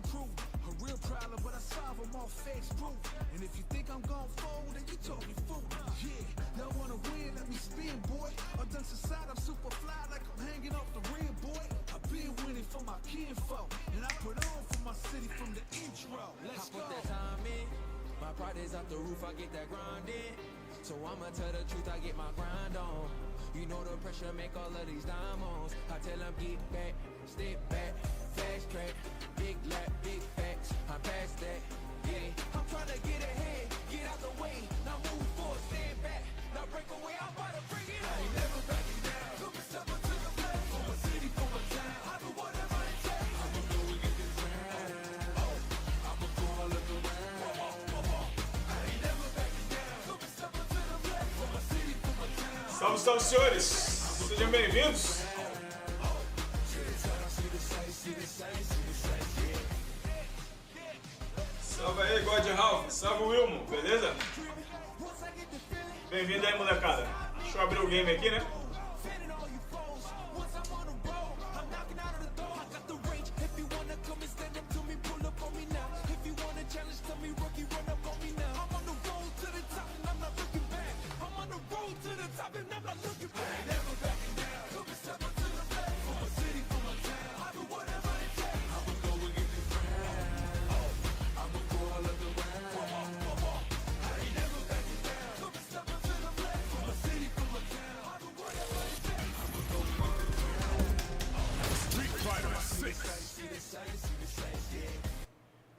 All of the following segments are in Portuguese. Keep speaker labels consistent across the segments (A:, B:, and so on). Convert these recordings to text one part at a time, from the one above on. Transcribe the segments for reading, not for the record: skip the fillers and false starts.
A: improve. A real problem, but I solve them all face proof. And if you think I'm gon' fold, then you talking fool. Yeah, y'all wanna win, let me spin, boy. Up done society, I'm super fly like I'm hanging off the rim, boy. I've been winning for my kinfolk, and I put on for my city from the intro. Let's go.
B: I put that time in, my pride is off the roof, I get that grind in. So I'ma tell the truth, I get my grind on. You know the pressure make all of these diamonds. I tell them get back, step back, fast track, big lap, big facts. I'm past that, yeah. I'm trying to get ahead, get out the way. Now move forward, stand back, now break away. I'm about to bring it on. I ain't never backing down. Come and step up to the plate. For my city, for my town. I do whatever it takes. I'ma go and get this round. Oh, I'ma go all of the round. I ain't never backing down. Come and step up to the plate. For my city, for my town.
C: Salve, salve, senhores! Sejam bem-vindos! Salve aí, God Ralph! Salve, Wilmo! Beleza? Bem-vindo aí, molecada! Deixa eu abrir o game aqui, né?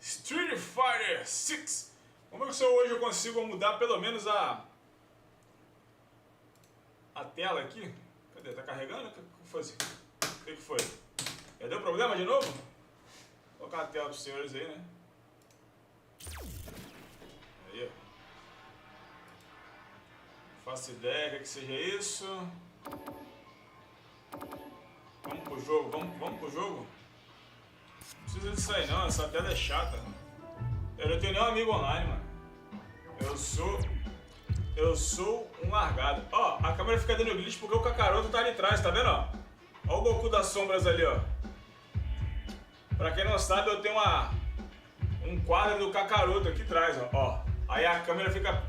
C: Street Fighter 6. Vamos ver se hoje eu consigo mudar pelo menos a tela aqui. Cadê? Tá carregando? O que foi assim? O que foi? Já deu problema de novo? Vou colocar a tela dos senhores aí, né? Aí, ó. Não faço ideia que seja isso. Vamos pro jogo, vamos pro jogo. Não precisa disso aí não, essa tela é chata. Eu não tenho nenhum amigo online, mano. Eu sou um largado. Ó, a câmera fica dando glitch porque o Kakaroto tá ali atrás, tá vendo, ó? Ó o Goku das sombras ali, ó. Pra quem não sabe, eu tenho um quadro do Kakaroto aqui atrás, ó. Aí a câmera fica...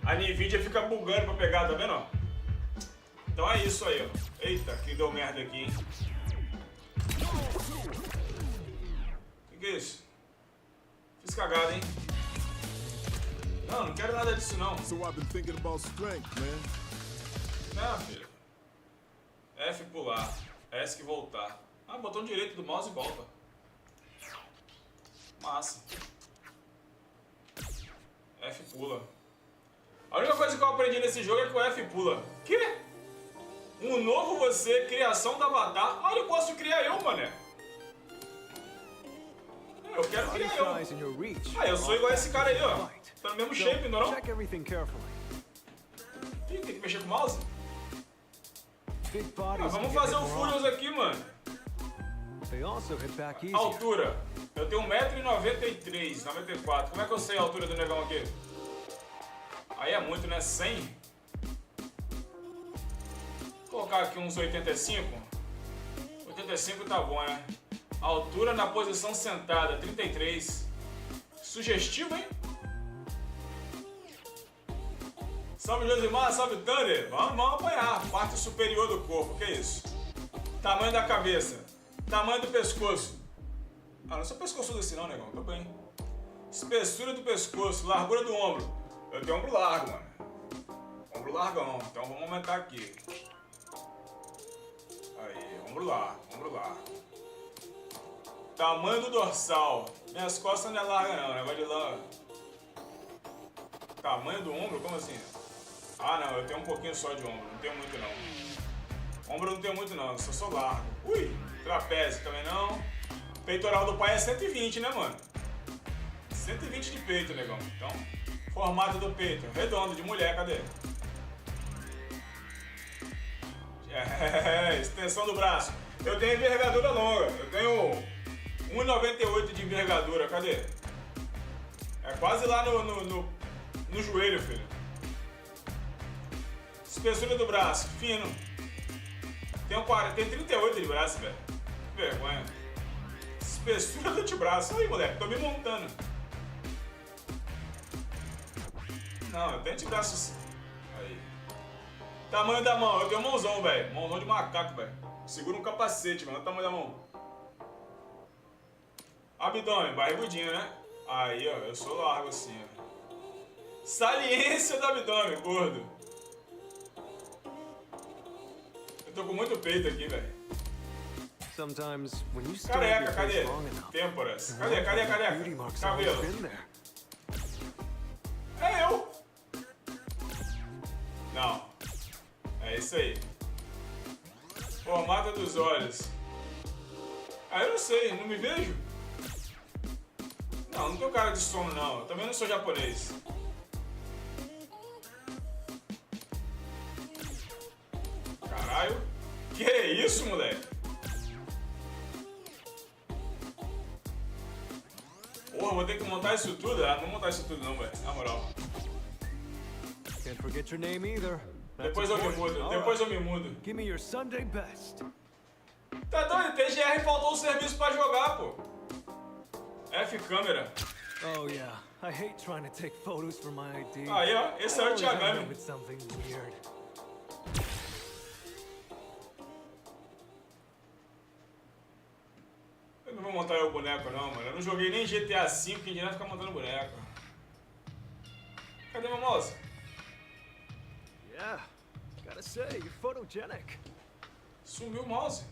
C: A Nvidia fica bugando pra pegar, tá vendo, ó? Então é isso aí, ó. Eita, que deu merda aqui, hein? Que é isso? Fiz cagada, hein? Não quero nada disso, não.
D: So I've been thinking about strength, man.
C: Não, filho. F pular. S que voltar. Ah, botão direito do mouse e volta. Massa. F pula. A única coisa que eu aprendi nesse jogo é que o F pula. Que? Um novo você, criação do avatar. Olha, eu posso criar eu, mané. Eu quero criar eu. Ah, eu sou igual a esse cara aí, ó. Tá no mesmo shape, não é? Ih, tem que mexer com o mouse? Ah, vamos fazer o Furious aqui, mano. Altura. Eu tenho 1,93m, 94. Como é que eu sei a altura do negão aqui? Aí é muito, né? 100? Vou colocar aqui uns 85. 85 tá bom, né? Altura na posição sentada, 33. Sugestivo, hein? Salve Josimar, salve Thunder. Vamos apanhar. Parte superior do corpo, que é isso? Tamanho da cabeça. Tamanho do pescoço. Ah, não sou pescoçudo assim não, negão. Tô bem. Espessura do pescoço. Largura do ombro. Eu tenho ombro largo, mano. Ombro largão. Então vamos aumentar aqui. Aí, ombro largo, ombro largo. Tamanho do dorsal. Minhas costas não é larga não, negócio de lã. Tamanho do ombro? Como assim? Ah não, eu tenho um pouquinho só de ombro, não tenho muito não. Ombro eu não tenho muito não, eu só sou largo. Ui, trapézio também não. Peitoral do pai é 120, né, mano? 120 de peito, negão. Então, formato do peito, redondo, de mulher, cadê? Extensão do braço. Eu tenho envergadura longa, eu tenho 1,98 de envergadura, cadê? É quase lá no joelho, filho. Espessura do braço, fino. Tenho 38 de braço, velho. Que vergonha. Espessura do antebraço. Aí, moleque, tô me montando. Não, eu tenho antebraço. Aí. Tamanho da mão. Eu tenho mãozão, velho. Mãozão de macaco, velho. Segura um capacete, mano. Olha o tamanho da mão. Abdômen, barrigudinho, né? Aí, ó. Eu sou largo assim, ó. Saliência do abdômen, gordo. Eu tô com muito peito aqui, velho. Careca, cadê? Têmporas. Cadê careca? Cabelo. É eu. Não. É isso aí. Formato dos olhos. Ah, eu não sei, não me vejo? Não tenho cara de sono, não. Eu também não sou japonês. Caralho. Que isso, moleque? Porra, vou ter que montar isso tudo? Ah, não vou montar isso tudo não, velho. Na moral.
E: Can't forget your name either.
C: Depois eu me mudo, depois eu me mudo.
E: Give me your Sunday best.
C: Tá doido? TGR faltou o serviço pra jogar, pô. F câmera.
E: Oh yeah, I hate trying to take photos for my ID.
C: Aí, ó, esse é o Thiagami.
E: With something weird.
C: Eu não vou montar o boneco não, mano. Eu não joguei nem GTA V, que dirá ficar montando boneco. Cadê meu mouse?
E: Yeah, gotta say, you're photogenic.
C: Sumiu o mouse.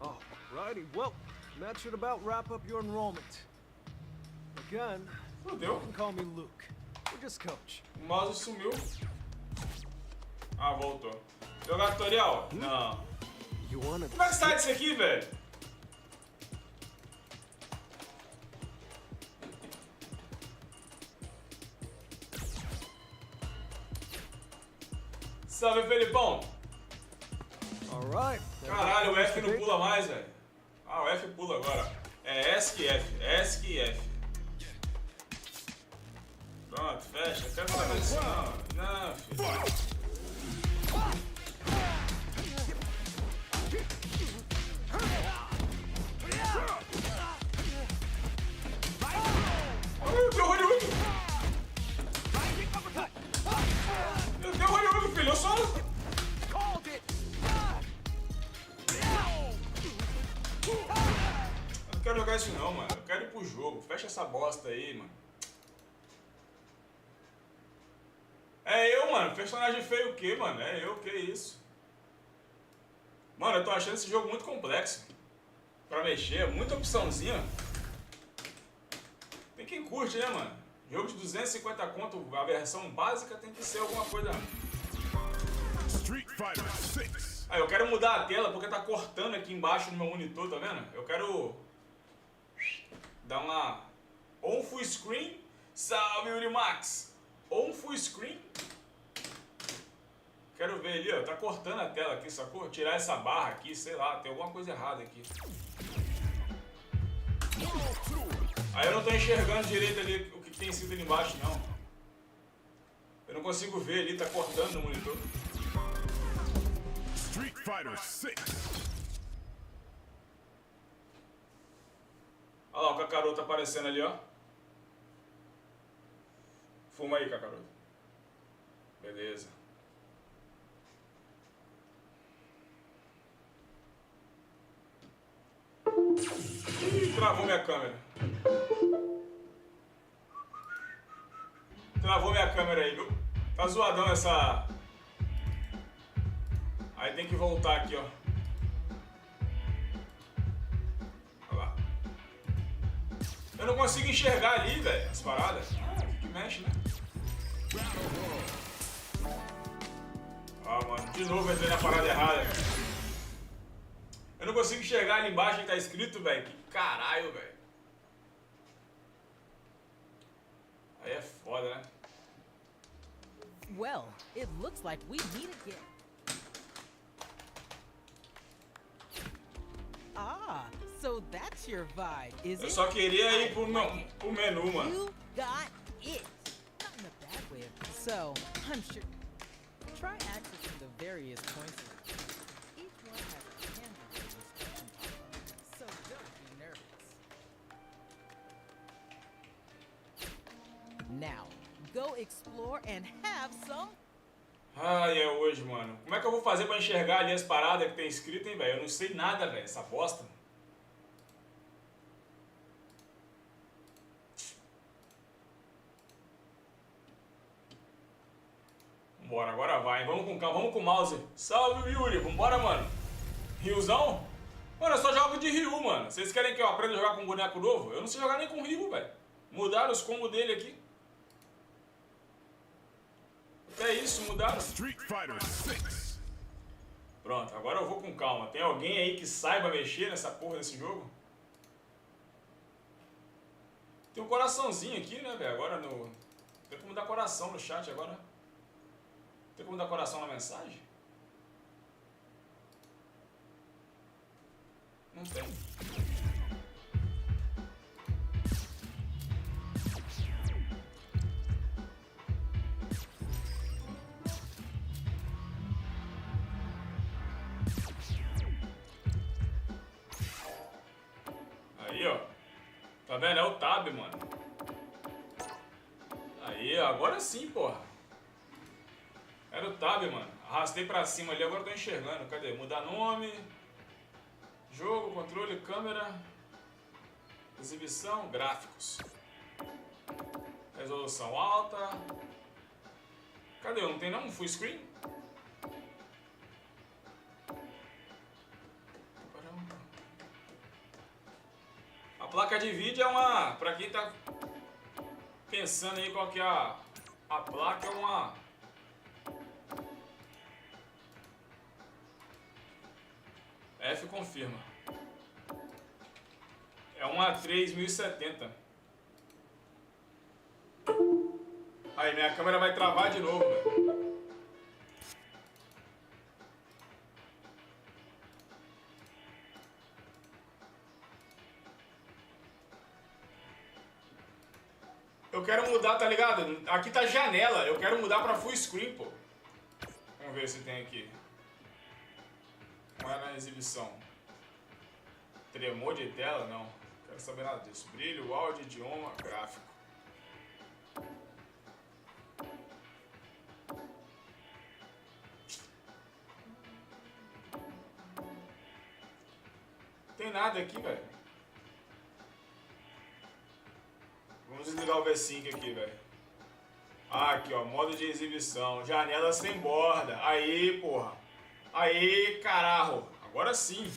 E: Alrighty, well, that should about wrap up your enrollment. Again,
C: Fudeu.
E: you can call me Luke. Or just Coach.
C: O mouse sumiu. Ah, voltou. Jogar tutorial? Não.
E: You wanna...
C: Como é que sai disso aqui, velho? Salve, Felipão!
E: Alright.
C: Caralho, o F não pula mais, velho. Ah, o F pula agora. É ESC F. ESC F. Pronto, fecha. Quero saber disso não. Não, filho. Meu Deus, olho. Meu Deus, olho, filho. Eu só... Eu não quero jogar isso não, mano. Eu quero ir pro jogo. Fecha essa bosta aí, mano. É eu, mano. Personagem feio o quê, mano? É eu, que isso? Mano, eu tô achando esse jogo muito complexo. Pra mexer, muita opçãozinha. Tem quem curte, né, mano? Jogo de 250 conto, a versão básica tem que ser alguma coisa...
D: Street Fighter 6.
C: Ah, eu quero mudar a tela porque tá cortando aqui embaixo no meu monitor, tá vendo? Eu quero... dar uma... ou um full screen. Salve, Yuri Max! Ou um full screen. Quero ver ali, ó. Tá cortando a tela aqui, sacou? Tirar essa barra aqui, sei lá. Tem alguma coisa errada aqui. Aí eu não tô enxergando direito ali o que tem escrito ali embaixo, não. Eu não consigo ver ali, tá cortando no monitor.
D: Street Fighter 6.
C: Olha lá o Kakaroto aparecendo ali, ó. Fuma aí, Kakaroto. Beleza. Ih, travou minha câmera. Travou minha câmera aí, viu? Tá zoadão essa... Aí tem que voltar aqui, ó. Olha lá. Eu não consigo enxergar ali, velho, as paradas. Ah, que mexe, né? Ah, mano, de novo eu entrei na parada errada. Eu não consigo enxergar ali embaixo que tá escrito, velho. Que caralho, velho. Aí é foda, né?
F: Well, it looks like we meet again. Ah, so that's your vibe, is
C: Eu
F: it?
C: só queria ir pro menu, mano.
F: You got it. Not in a bad way. So, I'm sure. Try accessing the various points. Each one has a handle with instructions on Now, go explore and have some.
C: Ai, é hoje, mano. Como é que eu vou fazer pra enxergar ali as paradas que tem escrito, hein, velho? Eu não sei nada, velho. Essa bosta. Vambora, agora vai. Vamos com calma, vamos com o mouse. Salve, Yuri. Vambora, mano. Riozão? Mano, eu só jogo de Ryu, mano. Vocês querem que eu aprenda a jogar com um boneco novo? Eu não sei jogar nem com Ryu, velho. Mudaram os combos dele aqui. É isso, mudaram.
D: Street Fighter 6.
C: Pronto, agora eu vou com calma. Tem alguém aí que saiba mexer nessa porra desse jogo? Tem um coraçãozinho aqui, né, velho? Agora no... Tem como dar coração no chat agora. Tem como dar coração na mensagem? Não tem. Aí, ó. Tá vendo? É o tab, mano. Aí, agora sim, porra. Era o tab, mano. Arrastei pra cima ali, agora eu tô enxergando. Cadê? Mudar nome. Jogo, controle, câmera. Exibição, gráficos. Resolução alta. Cadê? Não tem não? Full screen? A placa de vídeo é uma... Pra quem tá pensando aí qual que é a placa, é uma... F confirma. É uma 3070. Aí, minha câmera vai travar de novo, velho. Eu quero mudar, tá ligado? Aqui tá janela, eu quero mudar pra full screen, pô. Vamos ver se tem aqui. Não é na exibição. Tremor de tela? Não. Quero saber nada disso. Brilho, áudio, idioma, gráfico. Tem nada aqui, velho. Vamos desligar o V5 aqui, velho. Ah, aqui, ó. Modo de exibição. Janela sem borda. Aí, porra. Aí, caralho. Agora sim.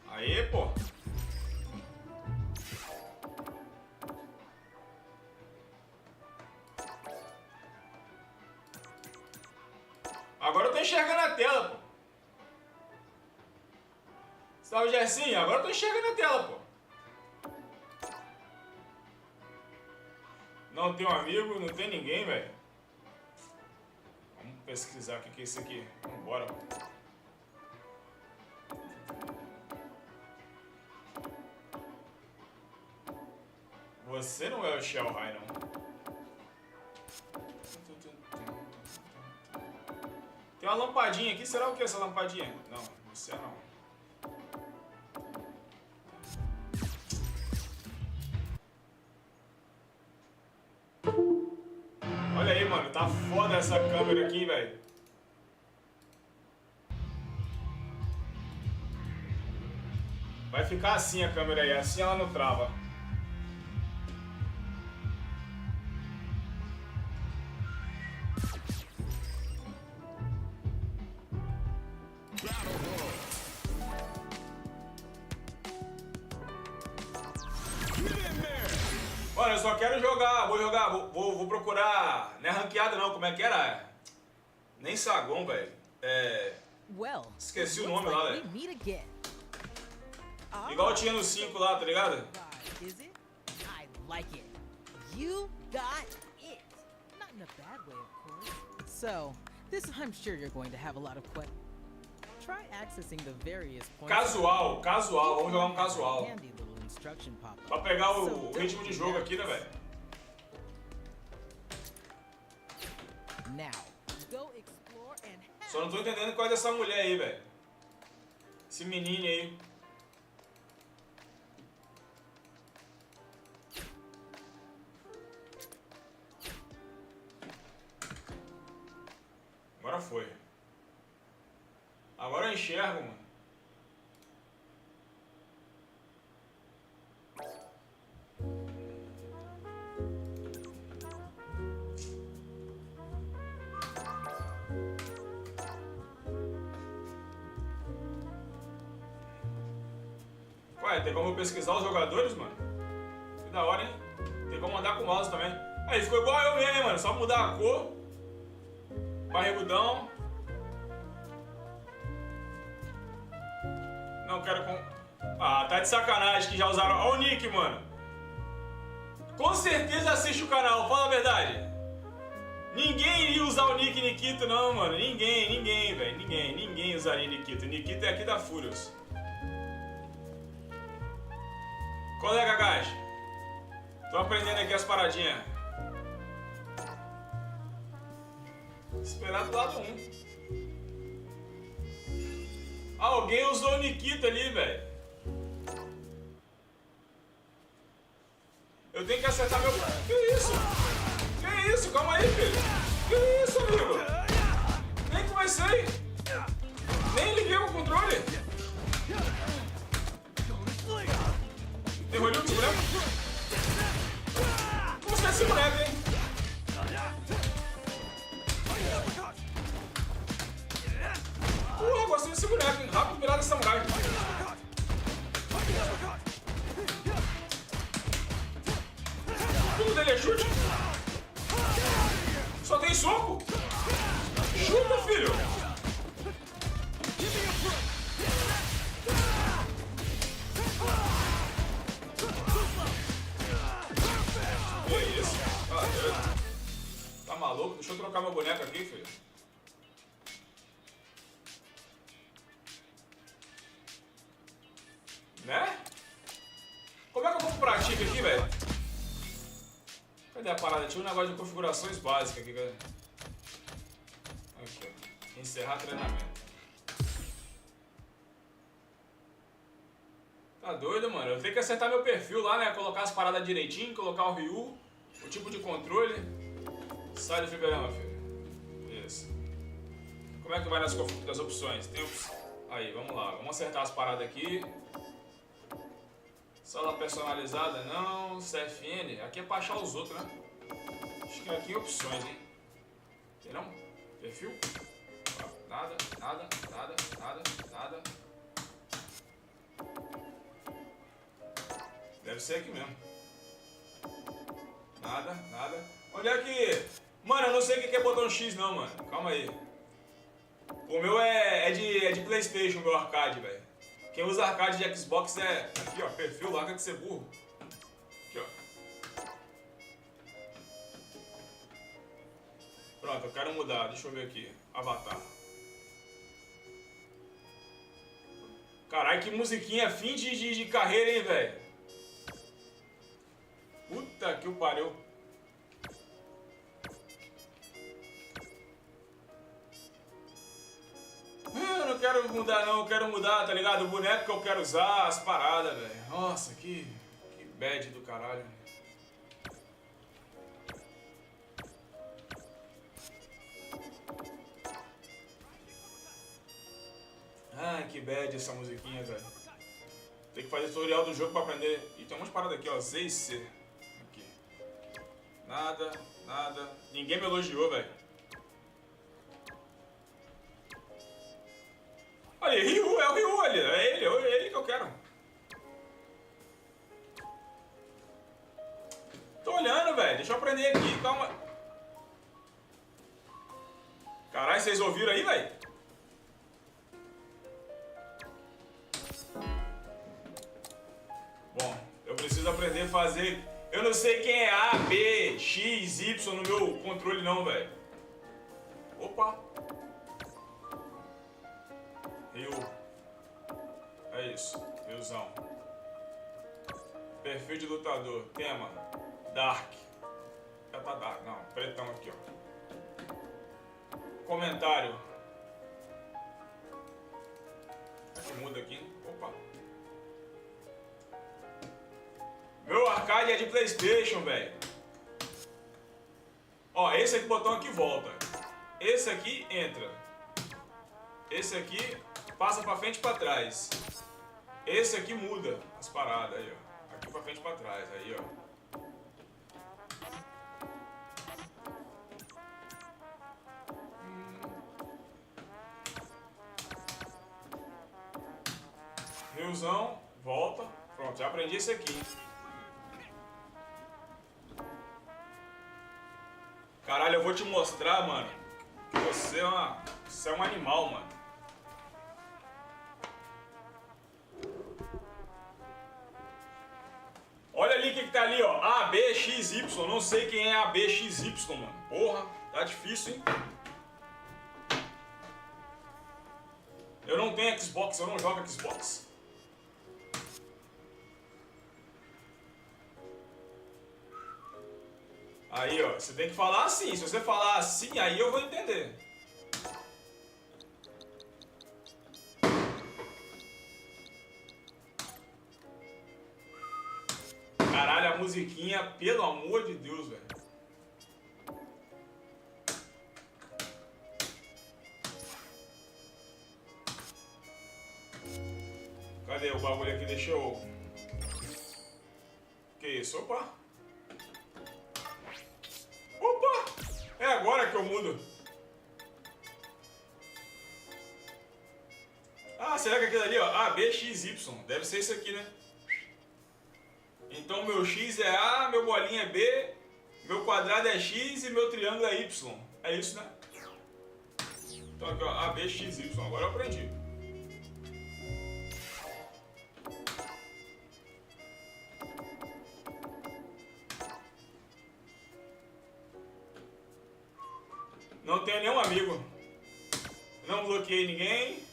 C: Aí, pô. Agora eu tô enxergando a tela, pô. Salve, Gersinho. Agora eu tô enxergando a tela, pô. Não tem um amigo, não tem ninguém, velho. Vamos pesquisar o que é isso aqui. Vambora, mano. Você não é o Shell High, não. Tem uma lampadinha aqui. Será o que essa lampadinha? Não, você não. Olha aí, mano. Tá foda essa câmera aqui, velho. Vai ficar assim a câmera aí. Assim ela não trava. Mano, eu só quero jogar, vou procurar, não é ranqueada não, como é que era? Nem Sagon, velho,
F: Well,
C: esqueci o
F: looks
C: nome lá,
F: like
C: velho.
F: we meet again.
C: Igual tinha no 5 lá, tá ligado?
F: Is it? I like it. You got it. Not in a bad way, of course. So, this I'm sure you're going to have a lot of questions. Try accessing the various points.
C: Casual, vamos jogar um casual.
F: Handy little instruction pop-up.
C: Pra pegar o ritmo de jogo aqui, né, velho?
F: Now, go explore and have...
C: Só não tô entendendo qual é dessa mulher aí, velho. Esse menino aí. foi. Agora eu enxergo, mano. Ué, tem como pesquisar os jogadores, mano? Que da hora, hein? Tem como andar com o mouse também. Aí ficou igual eu mesmo, hein, mano? Só mudar a cor. Barrigudão. Não quero com... Ah, tá de sacanagem que já usaram... Olha o nick, mano. Com certeza assiste o canal, fala a verdade. Ninguém iria usar o nick Nikito, não, mano. Ninguém, velho. Ninguém usaria Nikito. Nikito é aqui da Furious. Qual é, Gagás? Tô aprendendo aqui as paradinhas. Esperar do lado 1. Alguém usou o Nikito ali, velho. Eu tenho que acertar meu... Que isso? Que isso? Calma aí, filho. Que isso, amigo? Nem comecei. Nem liguei o controle. Derrubei esse boneco? Gostei desse boneco, hein? Gostei desse boneco, hein? Rápido virada samurai. Tudo dele é chute? Só tem soco? Chuta, filho! Que isso? Ah, Deus. Tá maluco? Deixa eu trocar meu boneco aqui, filho. Né? Como é que eu vou praticar aqui, velho? Cadê a parada? Tinha um negócio de configurações básicas aqui, velho. Aqui, ó. Encerrar treinamento. Tá doido, mano? Eu tenho que acertar meu perfil lá, né? Colocar as paradas direitinho, colocar o Ryu, o tipo de controle. Sai do fliperama, filho. Isso. Como é que vai nas opções? Tem Aí, vamos lá. Vamos acertar as paradas aqui. Sala personalizada, não. CFN. Aqui é pra achar os outros, né? Acho que aqui é opções, hein? Tem não? Perfil? Nada. Deve ser aqui mesmo. Nada. Onde é que... Mano, eu não sei o que é botão X não, mano. Calma aí. O meu é de PlayStation, o meu arcade, velho. Quem usa arcade de Xbox é... Aqui, ó, perfil, larga de ser burro. Aqui, ó. Pronto, eu quero mudar. Deixa eu ver aqui. Avatar. Caralho, que musiquinha fim de carreira, hein, velho? Puta que o pariu. Eu não quero mudar não, eu quero mudar, tá ligado? O boneco que eu quero usar, as paradas, velho. Nossa, que bad do caralho. Ai, que bad essa musiquinha, velho. Tem que fazer tutorial do jogo pra aprender. E tem umas paradas aqui, ó, Z e C. Aqui. Nada. Ninguém me elogiou, velho. Olha, Ryu, é o Ryu ali, é ele que eu quero. Tô olhando, velho, deixa eu aprender aqui, calma. Caralho, vocês ouviram aí, velho? Bom, eu preciso aprender a fazer... Eu não sei quem é A, B, X, Y no meu controle não, velho. Opa. Ryu. É isso. Ryuzão. Perfil de lutador. Tema. Dark. Já tá Dark. Não, pretão aqui, ó. Comentário. Aqui muda aqui. Opa. Meu arcade é de PlayStation, velho. Ó, esse aqui, botão aqui volta. Esse aqui entra. Esse aqui passa pra frente e pra trás. Esse aqui muda as paradas aí, ó. Aqui pra frente e pra trás, aí, ó. Riozão, volta. Pronto, já aprendi esse aqui. Caralho, eu vou te mostrar, mano, que você é um animal, mano. Olha ali o que tá ali, ó. A, B, X, Y. Não sei quem é A, B, X, Y, mano. Porra, tá difícil, hein? Eu não tenho Xbox, eu não jogo Xbox. Aí, ó, você tem que falar assim. Se você falar assim, aí eu vou entender. Caralho, a musiquinha, pelo amor de Deus, velho. Cadê o bagulho aqui? Deixa eu... Que isso? Opa! Opa! É agora que eu mudo. Ah, será que aquilo ali, ó? A, B, X, Y. Deve ser isso aqui, né? Então meu X é A, meu bolinha é B, meu quadrado é X e meu triângulo é Y. É isso, né? Então aqui, ó, A, B, X, Y. Agora eu aprendi. Não tenho nenhum amigo. Não bloqueei ninguém.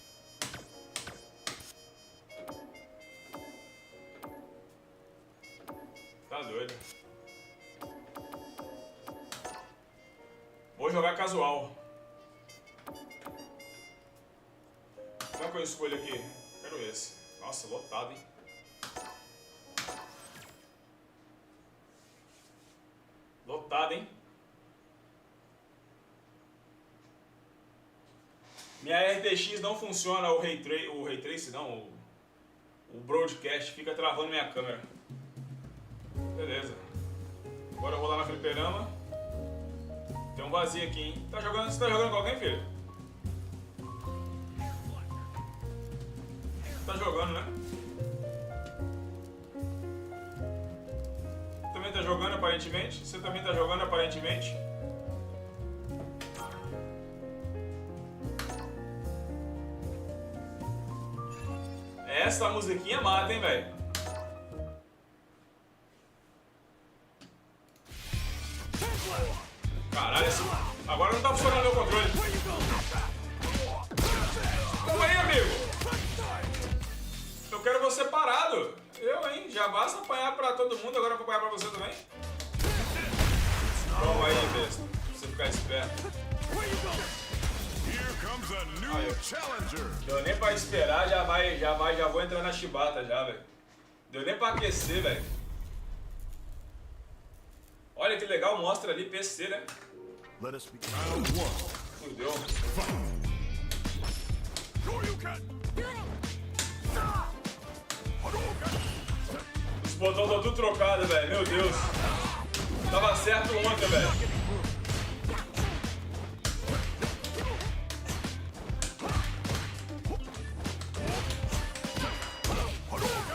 C: Tá doido. Vou jogar casual. Qual que eu escolho aqui? Quero esse. Nossa, lotado, hein? Lotado, hein? Minha RTX não funciona, o Ray Trace não, o Broadcast fica travando minha câmera. Beleza. Agora eu vou lá na fliperama. Tem um vazio aqui, hein? Você tá jogando com alguém, filho? Tá jogando, né? Também tá jogando aparentemente? Você também tá jogando aparentemente? Essa musiquinha mata, hein, velho? Caralho, agora não tá funcionando meu controle. Calma aí, amigo. Eu quero você parado. Eu, hein? Já basta apanhar pra todo mundo, agora eu vou apanhar pra você também. Calma aí, besta. Pra você ficar esperto. Aí, deu nem pra esperar, já vou entrar na chibata já, velho. Deu nem pra aquecer, velho. Olha que legal, mostra ali PC, né? Fudeu. Os botões estão tudo trocados, velho. Meu Deus. Tava certo ontem, velho.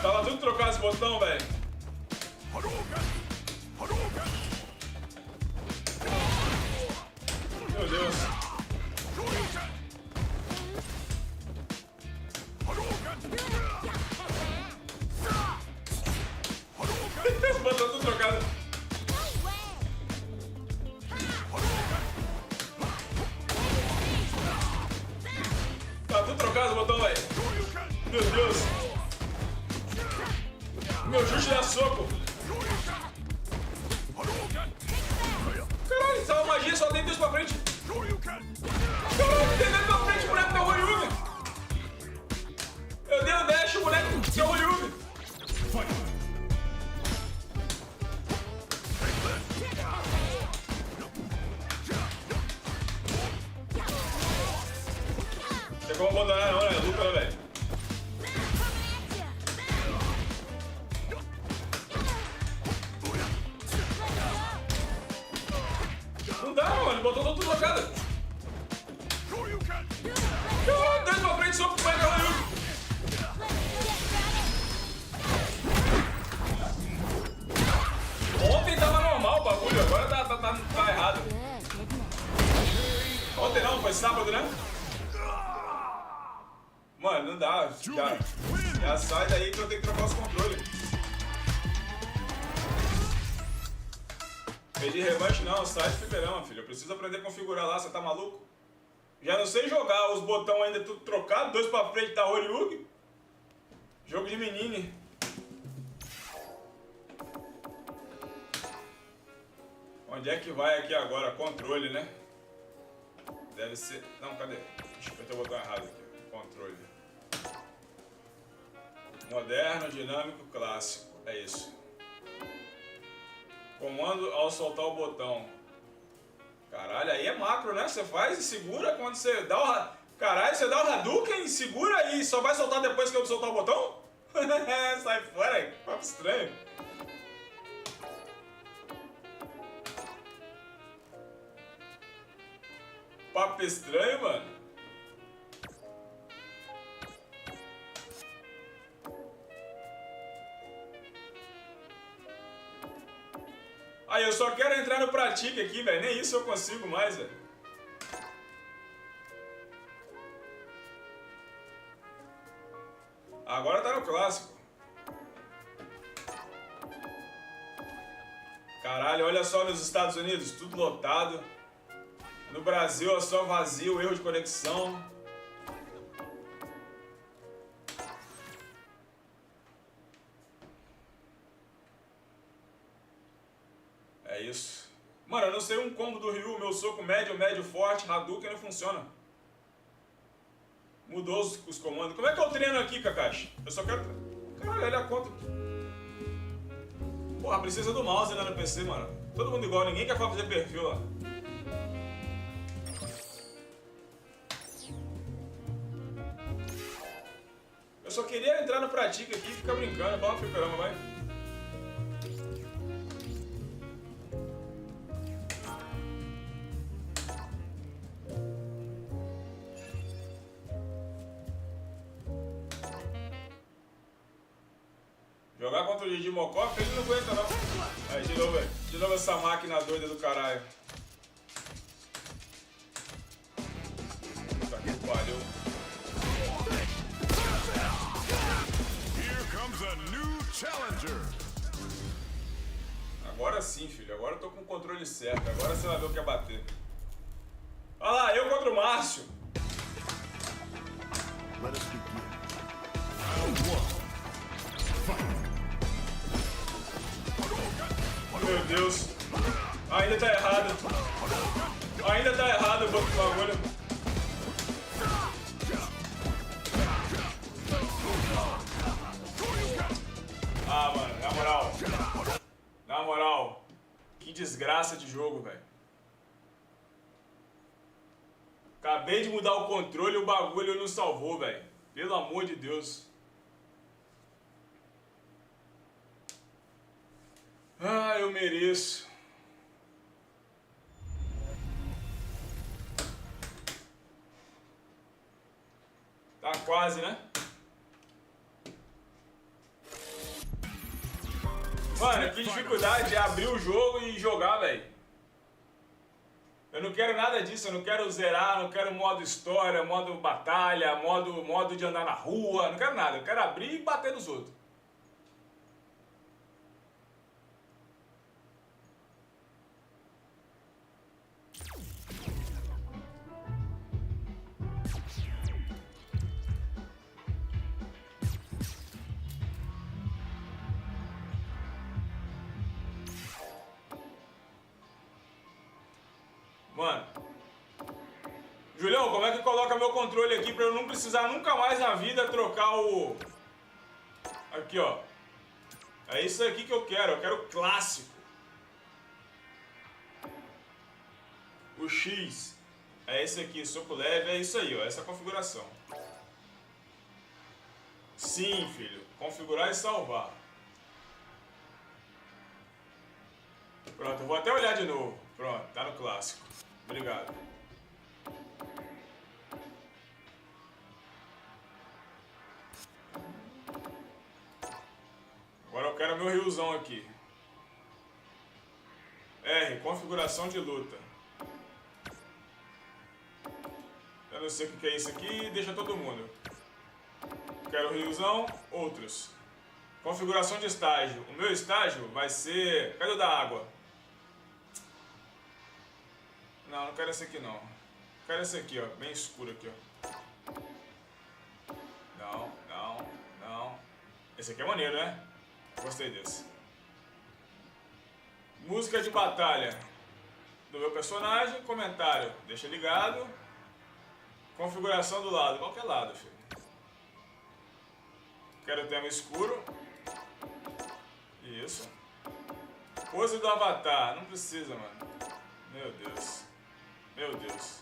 C: Tava tudo trocado esse botão, velho. Meu Deus. Esse botão tudo trocado. Tá tudo trocado o botão, velho. Meu Deus. Meu chute dá soco. Caralho, essa magia só tem dois pra frente. Caralho, tem dois pra frente, o boneco tá Hollywood. Eu dei o dash, o boneco tá Hollywood. como abandonar não, né? Luta, né, velho? Não dá, mano. Ele botou tudo jogado. Dois pra frente, só pro pai da Ryu. Ontem tava normal o bagulho, agora tá errado. Ontem não, foi sábado, né? Mano, não dá. Já sai daí que eu tenho que trocar os controles. Pedir revanche não, sai de fliperama, filho. Eu preciso aprender a configurar lá, você tá maluco? Já não sei jogar, os botões ainda tudo trocado, dois pra frente tá Horyugi. Jogo de menine. Onde é que vai aqui agora? Controle, né? Deve ser... Não, cadê? Deixa eu apertar o botão errado aqui. Controle. Moderno, dinâmico, clássico. É isso. Comando ao soltar o botão. Caralho, aí é macro, né? Você faz e segura quando você dá o... Caralho, você dá o Hadouken e segura e só vai soltar depois que eu soltar o botão? Sai fora, papo estranho. Papo estranho, mano. Aí, eu só quero entrar no pratique aqui, velho. Nem isso eu consigo mais, velho. Agora tá no clássico. Caralho, olha só nos Estados Unidos, tudo lotado. No Brasil é só vazio, erro de conexão. É isso. Mano, eu não sei um combo do Ryu, meu soco médio, médio, forte, Hadouken não funciona. Mudou os comandos. Como é que eu treino aqui, Kakashi? Eu só quero... Caralho, olha a conta. Porra, precisa do mouse ainda no PC, mano. Todo mundo igual, ninguém quer fazer perfil lá. Eu só queria entrar no pratique aqui e ficar brincando. Vamos pro caramba, vai. Jogar contra o Didi Mocó, ele não aguenta não. Aí, de novo essa máquina doida do caralho. Puta que pariu.
D: Here comes a new challenger.
C: Agora sim, filho. Agora eu tô com o controle certo. Agora você vai ver o que é bater. Olha lá, eu contra o Márcio.
D: Let us begin. Round one. Fight.
C: Meu Deus. Ainda tá errado. Ainda tá errado o bagulho. Ah, mano, na moral. Na moral. Que desgraça de jogo, velho. Acabei de mudar o controle e o bagulho não salvou, velho. Pelo amor de Deus. Ah, eu mereço. Tá quase, né? Mano, que dificuldade de abrir o jogo e jogar, velho. Eu não quero nada disso, eu não quero zerar, não quero modo história, modo batalha, modo de andar na rua, não quero nada. Eu quero abrir e bater nos outros. Mano, Julião, como é que coloca meu controle aqui pra eu não precisar nunca mais na vida trocar o... Aqui, ó. É isso aqui que eu quero clássico. O X é esse aqui, soco leve, é isso aí, ó, essa configuração. Sim, filho. Configurar e salvar. Pronto, eu vou até olhar de novo. Pronto, tá no clássico. Obrigado. Agora eu quero meu riozão aqui. R, configuração de luta. Eu não sei o que é isso aqui, deixa todo mundo. Quero riozão, outros. Configuração de estágio. O meu estágio vai ser... Cadê o da água? Não, não quero esse aqui não. Quero esse aqui, ó, bem escuro aqui, ó. Não, não, não. Esse aqui é maneiro, né? Gostei desse. Música de batalha do meu personagem, comentário, deixa ligado. Configuração do lado, qualquer lado, filho. Quero tema escuro. Isso. Pose do avatar, não precisa, mano. Meu Deus. Meu Deus.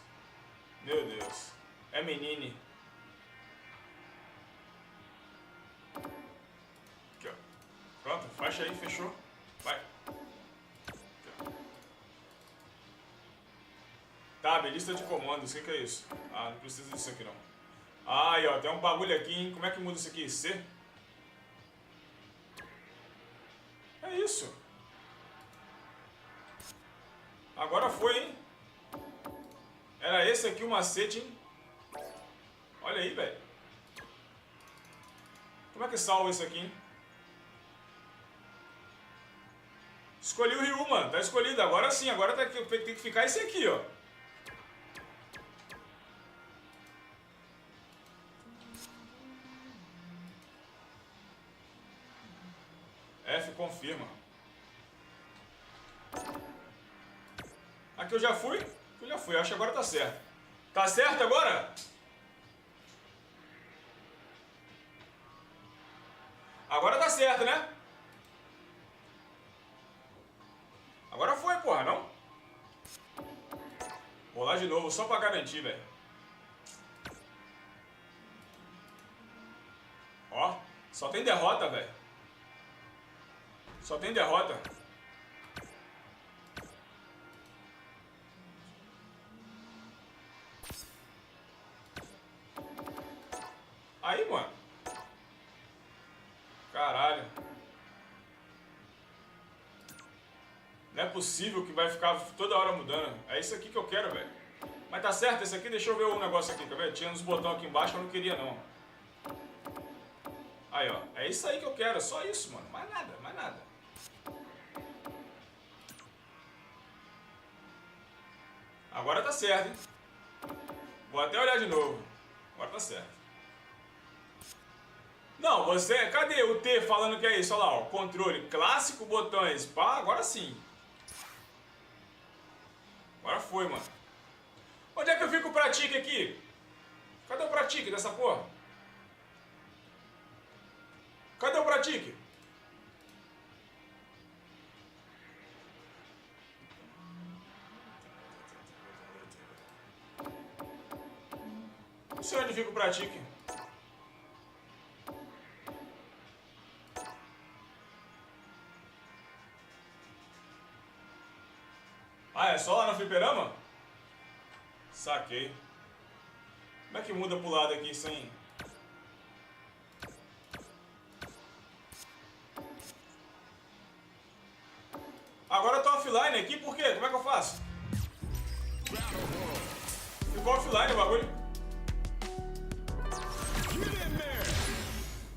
C: Meu Deus. É menine. Aqui, ó. Pronto, faixa aí, fechou. Vai. Tab, lista de comandos, o que é isso? Ah, não precisa disso aqui não. Ah, aí ó, tem um bagulho aqui, hein? Como é que muda isso aqui? C? É isso. Agora foi, hein? Era esse aqui o macete, hein? Olha aí, velho. Como é que salva isso aqui, hein? Escolhi o Ryu, mano. Tá escolhido. Agora sim. Agora tem que ficar esse aqui, ó. F confirma. Aqui eu já fui? Eu já fui. Acho que agora tá certo. Tá certo agora? Agora tá certo, né? Agora foi, porra, não? Vou lá de novo, só pra garantir, velho. Ó, só tem derrota, velho. Só tem derrota. Aí, mano. Caralho. Não é possível que vai ficar toda hora mudando. É isso aqui que eu quero, velho. Mas tá certo esse aqui? Deixa eu ver o negócio aqui, tá vendo? Tinha uns botões aqui embaixo que eu não queria, não. Aí, ó. É isso aí que eu quero. É só isso, mano. Mais nada, mais nada. Agora tá certo, hein? Vou até olhar de novo. Agora tá certo. Não, você... Cadê o T falando que é isso? Olha lá, ó. Controle clássico, botões. Pá, agora sim. Agora foi, mano. Onde é que eu fico o pratique aqui? Cadê o pratique dessa porra? Cadê o pratique? Não sei onde fica o pratique. Ah, é só lá no fliperama? Saquei. Como é que muda pro lado aqui sem... Agora eu tô offline aqui, por quê? Como é que eu faço? Ficou offline o bagulho.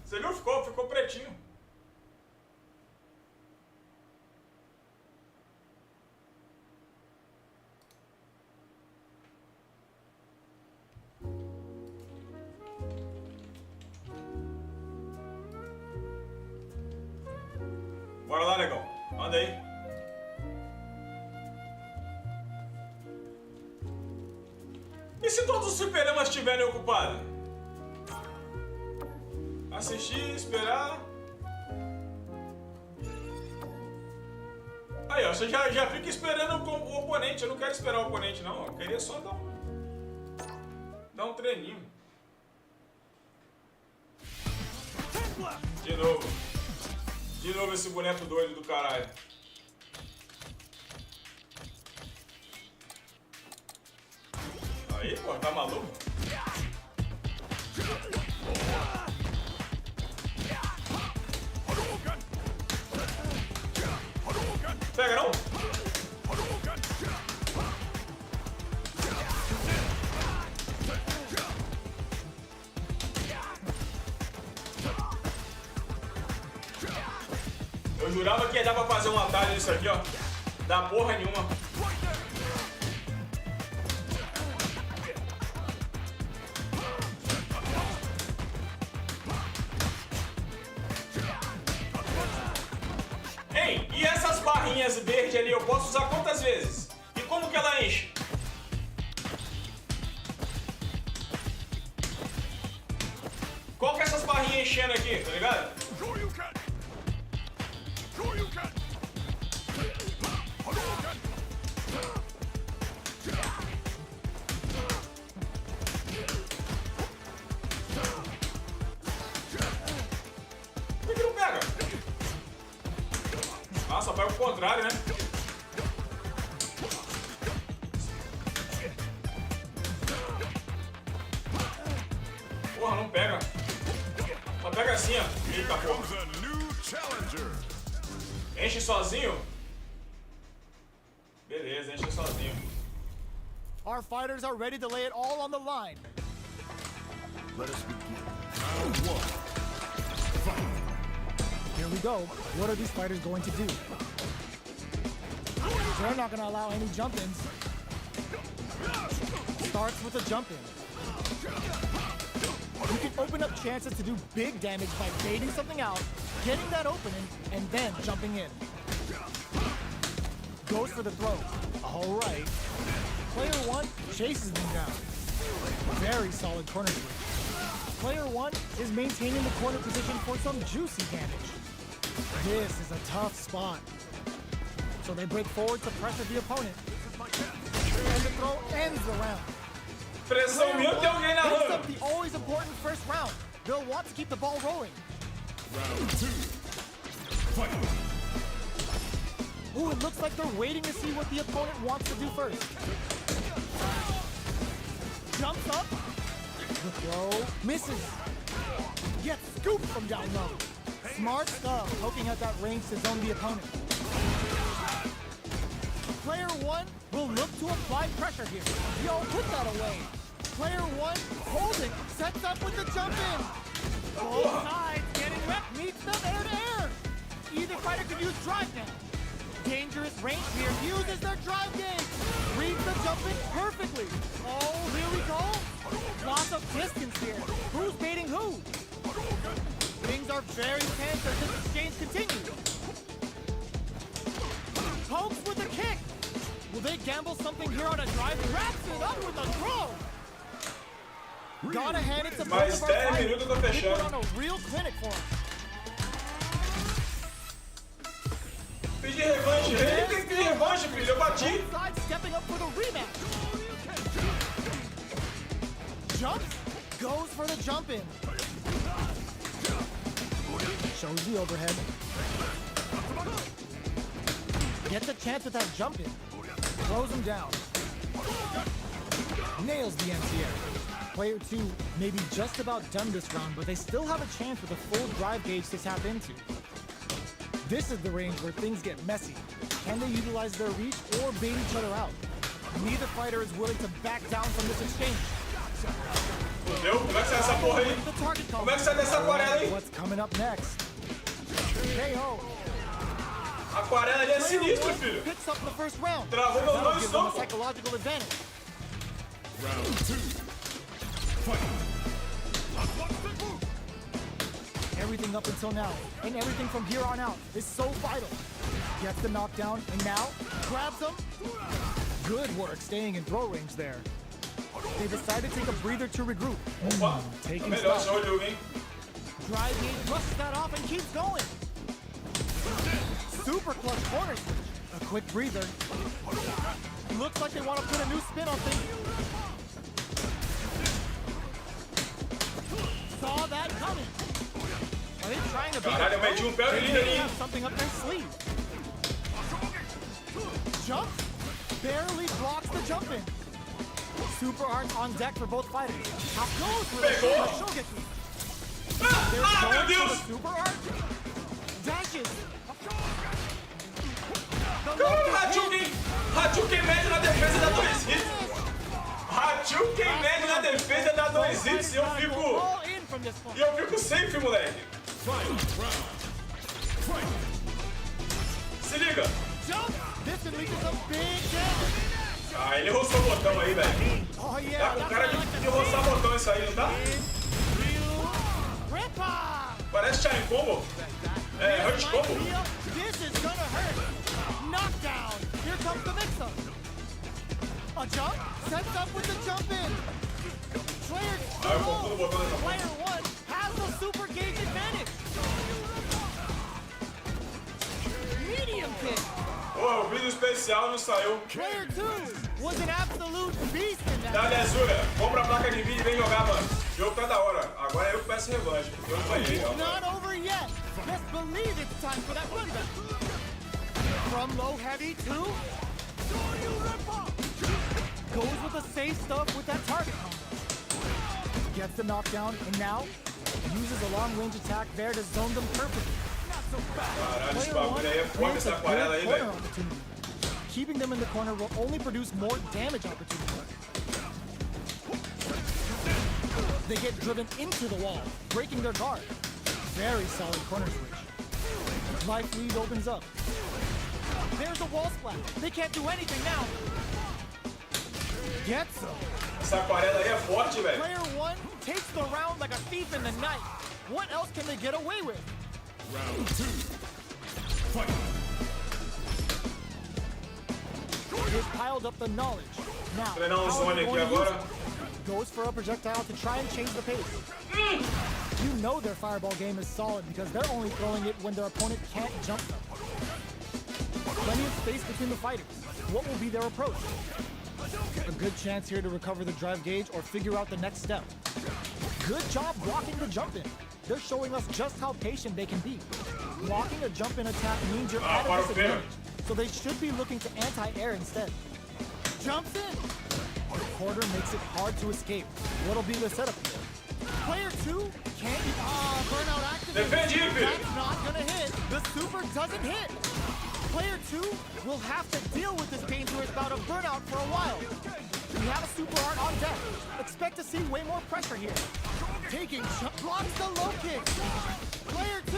C: Você viu? Ficou pretinho. Bora lá, negão. Manda aí. E se todos os fliperamas estiverem ocupados? Assistir, esperar. Aí, ó, você já fica esperando o oponente. Eu não quero esperar o oponente, não. Eu queria só dar um treininho. De novo. De novo esse boneco doido do caralho. Aí, pô, tá maluco? Pega não? Eu jurava que ia dar pra fazer um atalho nisso aqui, ó. Dá porra nenhuma. Ei, e essas barrinhas verdes ali eu posso usar quantas vezes? E como que ela enche? Qual que é essas barrinhas enchendo aqui, tá ligado? Por que não pega? Ah, só pega o contrário, né? Porra, não pega. Só pega assim, ó. Eita, porra.
D: Comes a new challenger.
C: Enche sozinho? Beleza, enche sozinho.
G: Our fighters are ready to lay it all on the line.
D: Let us begin. Round one. Fight.
G: Here we go. What are these fighters going to do? They're not going to allow any jump-ins. Starts with a jump-in. You can open up chances to do big damage by baiting something out, getting that opening, and then jumping in. Goes for the throw. All right. Player one chases them down. Very solid corner switch. Player one is maintaining the corner position for some juicy damage. This is a tough spot. So they break forward to pressure the opponent. And the throw ends the round.
C: Pressão minha, tem alguém na
G: Picks
C: rua.
G: up the always important first round. They'll want to keep the ball rolling.
D: Round two. Fight.
G: Ooh, it looks like they're waiting to see what the opponent wants to do first. Jumps up. The throw misses. Gets scooped from down low. Smart stuff, poking at that range to zone the opponent. Player one will look to apply pressure here. Yo, put that away. Player one holding, sets up with the jump in. Both sides getting wrecked, meets them air to air. Either fighter can use drive down. Dangerous range here, uses their drive game. Reads the jump in perfectly. Oh, here we go. Lots of distance here. Who's baiting who? Things are very tense as this exchange continues. Pokes with a kick. Will they gamble something here on a drive? Wraps it up with a throw. Gotta hand it to both
C: Mais
G: of our
C: 10
G: fighters.
C: minutos pra
G: They
C: fechar.
G: put on a real clinic for us.
C: Pedir revanche. Ele tem que pedir revanche, filho. Eu bati.
G: Both sides stepping up for the rematch. Jumps, goes for the jump in. Shows the overhead. Gets a chance with that jump in. Throws him down. Nails the NCA. Player two may be just about done this round, but they still have a chance with a full drive gauge to tap into. This is the range where things get messy. Can they utilize their reach or bait each other out? Neither fighter is willing to back down from this exchange.
C: Fudeu? Como é que sai essa porra aí?
G: The target call.
C: Como é que sai dessa aquarela aí?
G: What's coming up next? KO.
C: A aquarela ali é
G: Player
C: sinistro,
G: one
C: filho.
G: picks up the first round.
C: Travou meus
G: That'll
C: dois
G: give them a
C: socos.
G: psychological advantage.
D: Round two. Fight.
G: Everything up until now, and everything from here on out, is so vital. Gets the knockdown, and now grabs him. Good work staying in throw range there. They decide to take a breather to regroup.
C: Opa, tá
G: Taking
C: melhor esse
G: stock.
C: olho, hein?
G: Drive gauge brushes that off and keeps going. Super clutch corner switch. A quick breather. Looks like they want to put a new spin on things. Saw that coming. A Are they trying to beat
C: Caralho, eu
G: a
C: meti
G: pro?
C: um pé no
G: They
C: líder
G: may
C: aí.
G: have something up their sleeve. Jump barely blocks the jump in. Super art on deck for both fighters. How goes for the
C: Pegou.
G: Shogeki?
C: Ah,
G: They're
C: meu
G: going for
C: Deus!
G: the super art. Dashes. The
C: Cara,
G: low kick
C: Hadouken! Hadouken médio na defesa dá 2 hits. Hadouken médio na defesa dá 2 hits e eu fico...
G: all in from this point.
C: E eu fico safe, moleque. Se liga.
G: Jump. This can lead to some big damage.
C: Ah, ele roçou o botão aí, velho.
G: Oh
C: Tá
G: yeah,
C: com
G: that's
C: cara
G: what I like to
C: de roçar
G: see.
C: botão isso aí, não tá?
G: Rip-off.
C: Parece Shine Combo. É, Hurt
G: Might
C: Combo.
G: feel this is gonna hurt. Knockdown. Here comes the mix-up. A jump sets up with the jump in. Player
C: Ah, eu confundo o botão dessa forma.
G: Player 1 has the super gauge advantage. Medium kick.
C: Pô, o vídeo especial não saiu.
G: Player 2 was an absolute beast in that.
C: Dá, Azura, compra a placa de vídeo e vem jogar, mano. O jogo tá da hora. Agora eu que peço revanche, porque eu não ganhei, ó.
G: Not over yet. Let's believe it's time for that run back. From low heavy to goes with the safe stuff with that target combo. Gets the knockdown and now uses a long range attack there to zone them perfectly.
C: Caralho, esse
G: Player 1
C: bagulho aí é forte,
G: creates
C: essa
G: a
C: aquarela aí,
G: good corner
C: velho.
G: opportunity. Keeping them in the corner will only produce more damage opportunity. They get driven into the wall, breaking their guard. Very solid corner switch. Life lead opens up. There's a wall splat. They can't do anything now. Gets them.
C: Essa aquarela aí é forte, velho.
G: Player 1 takes the round like a thief in the night. What else can they get away with?
D: Round 2. Fight.
G: They've piled up the knowledge. Now,
C: Treinar um
G: how are
C: zone
G: they
C: aqui
G: going to use
C: agora.
G: it? Goes for a projectile to try and change the pace. You know their fireball game is solid because they're only throwing it when their opponent can't jump them. Plenty of space between the fighters. What will be their approach? A good chance here to recover the drive gauge or figure out the next step. Good job blocking the jump in. They're showing us just how patient they can be. Blocking a jump in attack means you're at a
C: para o
G: disadvantage, so they should be looking to anti-air instead. Jumps in. The quarter makes it hard to escape. What'll be the setup here? Player 2 can't be burnout activated.
C: Defende, filho.
G: That's not gonna hit. The super doesn't hit. Player 2 will have to deal with this dangerous bout of burnout for a while. We have a super art on deck. Expect to see way more pressure here. Taking blocks the low kick. Player 2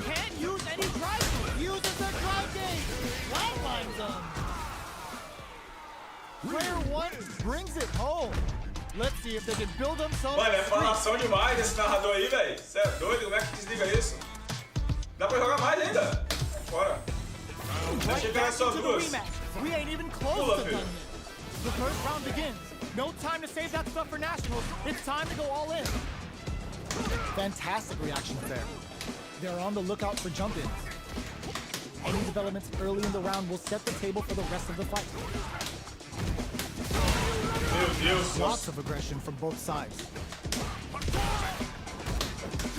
G: can't use any drive. Uses their drive gauge. Flatlines them. Player 1 brings it home. Let's see if they can build themselves.
C: Mano, é falação demais esse narrador aí, velho. Você é doido? Como é que desliga isso? Dá pra jogar mais ainda. Bora. Achei que era só
G: Into the
C: duas.
G: rematch. We ain't even
C: Pull
G: close
C: up
G: to
C: here.
G: done yet. The first round begins. No time to save that stuff for nationals. It's time to go all in. Fantastic reactions there. They're on the lookout for jump-ins. Any developments early in the round will set the table for the rest of the fight.
C: Meu Deus,
G: Lots of aggression from both sides.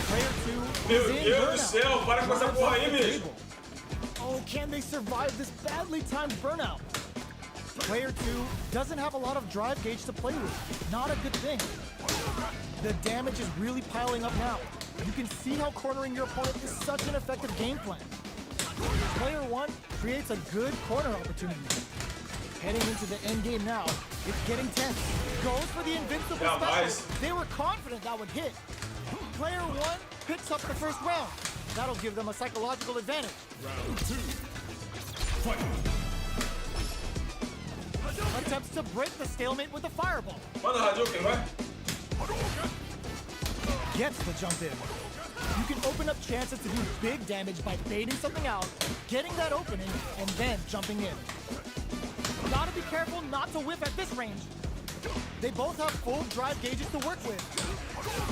G: Player 2
C: Meu
G: is in
C: Deus do
G: burnout.
C: céu, para com essa
G: Drives
C: porra
G: up
C: aí,
G: the
C: bicho.
G: table. Oh, can they survive this badly timed burnout? Player 2 doesn't have a lot of drive gauge to play with. Not a good thing. The damage is really piling up now. You can see how cornering your opponent is such an effective game plan. Player 1 creates a good corner opportunity. Heading into the end game now, it's getting tense. Goes for the invincible
C: Yeah,
G: special.
C: nice.
G: They were confident that would hit. Player 1 picks up the first round. That'll give them a psychological advantage.
D: Round 2. Fight.
G: Attempts to break the stalemate with a fireball.
C: Manda o Hadouken, vai.
G: Gets the jump in. You can open up chances to do big damage by baiting something out, getting that opening, and then jumping in. Gotta be careful not to whiff at this range. They both have full drive gauges to work with.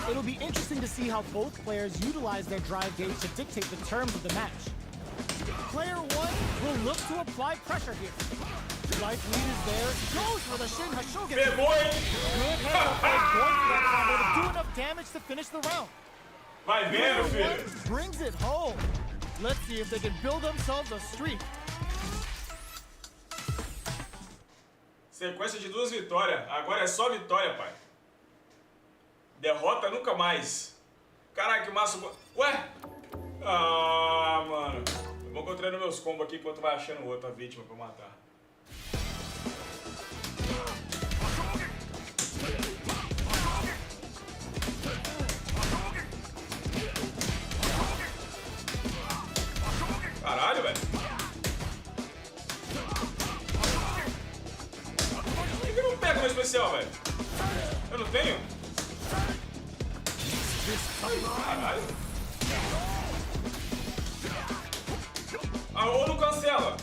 G: It'll be interesting to see how both players utilize their drive gauge to dictate the terms of the match. Player 1 will look to apply pressure here. Life lead is there, goes for the Shin Hashogen.
C: Pegou, hein?
G: Good handle play, going for that combo to do enough damage to finish the round.
C: Vai vendo, filho.
G: Brings it home. Let's see if they can build themselves a streak.
C: Sequência de 2 vitórias. Agora é só vitória, pai. Derrota nunca mais. Caralho, que massa. Ué? Ah, mano. Eu vou encontrando meus combos aqui enquanto vai achando outra vítima pra matar. Caralho, velho. Por que eu não pego meu especial, velho? Eu não tenho? Caralho. Ah, ou não cancela.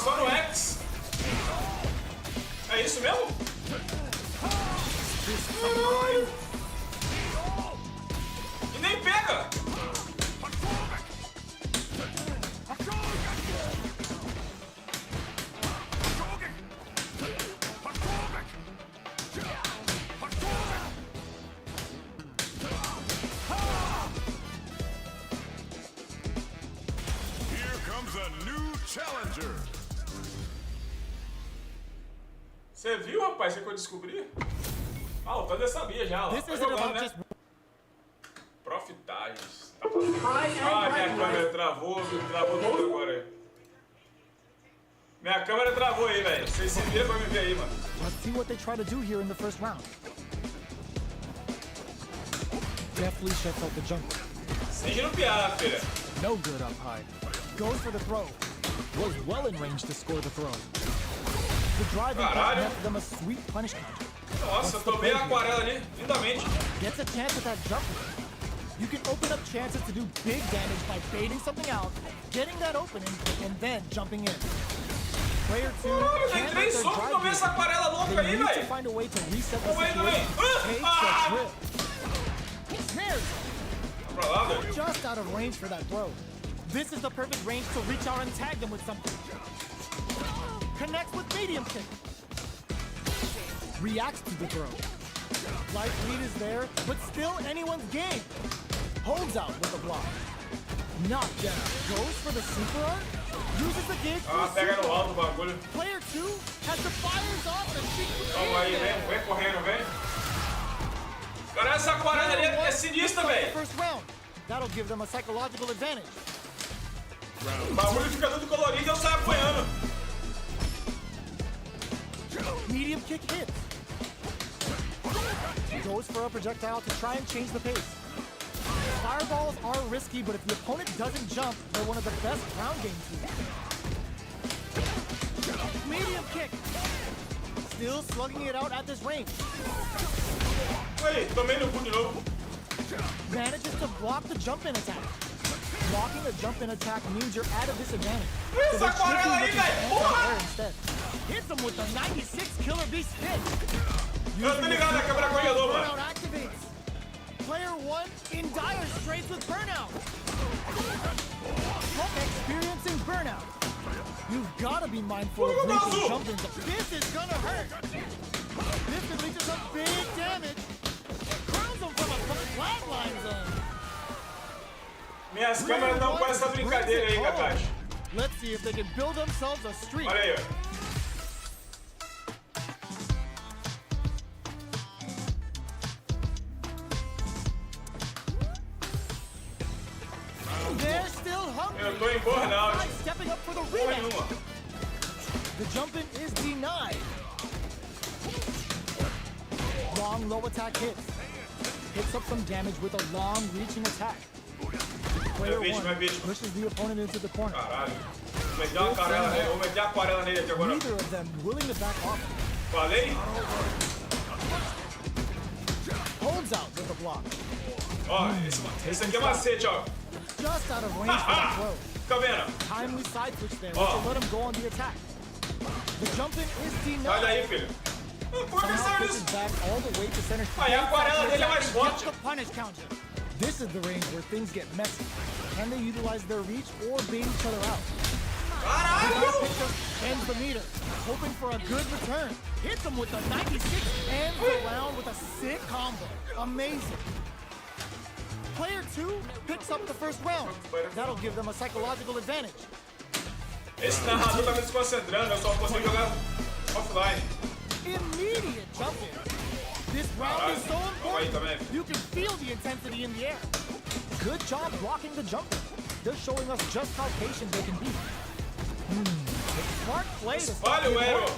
C: Só no X. É isso mesmo? Caralho. E nem pega.
D: Here comes a new challenger.
C: Você viu, rapaz, o que eu descobri? Ah, o Thunder sabia já, ó.
G: This
C: Tá
G: isn't
C: jogando,
G: about
C: né?
G: just
C: Profitagens. Tá ah, minha câmera travou tudo agora. Minha câmera travou aí, velho. Vocês se viram pra me ver aí, mano.
G: Let's see what they try to do here in the first round. Deftly shuts out the jungle.
C: Sem giro piada, filha.
G: No good up high. Goes for the throw. Was well in range to score the throw. The driving cut left them a sweet punish counter.
C: Nossa, tomei a aquarela ali, lindamente.
G: Gets a chance at that jump. You can open up chances to do big damage by baiting something out, getting that opening, and then jumping in. Player 2
C: Caralho, tem
G: can't
C: 3
G: let their
C: socos,
G: drive
C: tomei essa aquarela louca
G: They
C: aí,
G: need to
C: velho.
G: find a way to reset the
C: Tomei
G: situation.
C: também.
G: Takes
C: Ah!
G: a grip. Snares
C: Tá pra lá, velho.
G: just out of range for that throw. This is the perfect range to reach out and tag them with something. Connects with medium kick. Reacts to the throw. Life lead is there, but still anyone's game. Holds out with the block. Knockdown. Goes for the super arc. Uses the gauge for
C: Ah,
G: the
C: pega
G: super
C: no
G: arc.
C: alto o bagulho.
G: Player 2 has the fires off and she
C: Calma aí, vem correndo, vem. Cara, essa aquarela ali é sinistra, velho.
G: First round. That'll give them a psychological advantage.
C: O bagulho fica tudo colorido e eu saio apanhando.
G: Medium kick hits. Goes for a projectile to try and change the pace. Fireballs are risky, but if the opponent doesn't jump, they're one of the best ground game tools. Medium kick. Still slugging it out at this range.
C: Aí, tomei no cu de novo.
G: Manages to block the jump-in attack. Blocking a jump-in attack means you're at a disadvantage.
C: Essa
G: they're
C: aquarela aí,
G: choosing to
C: velho,
G: stand
C: porra!
G: out there instead. Hits him with the 96 Killer Beast hit.
C: Eu tô ligado, a câmera congelou, mano.
G: Burnout activates. Player 1 in dire straits with burnout. Experiencing burnout. You've got to be mindful of reaching jump-ins. This is gonna hurt. This could lead to some big damage. Crowns him from a flatline zone.
C: Minhas câmeras estão com essa brincadeira aí, Kakashi.
G: Let's see if they can build themselves a streak.
C: Olha aí, ó.
G: They're still hungry.
C: Eu tô em burnout.
G: Stepping up for the
C: Porra
G: rematch.
C: nenhuma.
G: The jump-in is denied. Long low attack hits. Picks up some damage with a long reaching attack. Player
C: Minha
G: 1
C: vítima.
G: pushes the opponent into the corner.
C: Caralho. Vou meter uma aquarela nele, vou meter a aquarela nele aqui agora.
G: Neither of them willing to back off.
C: Falei?
G: Holds out with the block.
C: Ó, esse aqui é macete, ó.
G: Just out of range for the throw.
C: Fica vendo?
G: Timely side switch there, which
C: Oh.
G: will let him go on the attack. The jump-in is
C: Sai
G: denied.
C: daí, filho. Não pode
G: Somehow
C: pensar
G: pushes
C: nisso.
G: back all the way to center.
C: Aí a aquarela dele é mais
G: Gets
C: forte.
G: the punish counter. This is the range where things get messy. Can they utilize their reach or bait each other out?
C: Caralho!
G: Ends the meter, hoping for a good return. Hits him with the 96, ends the round with a sick combo. Amazing. Player 2 picks up the first round. That'll give them a psychological advantage.
C: Esse narrador tá me desconcentrando, eu só consigo jogar offline.
G: Immediate jump in. This round is so important. You can feel the intensity in the air. Good job blocking the jump in. They're showing us just how patient they can be. Smart play to stop the opponent.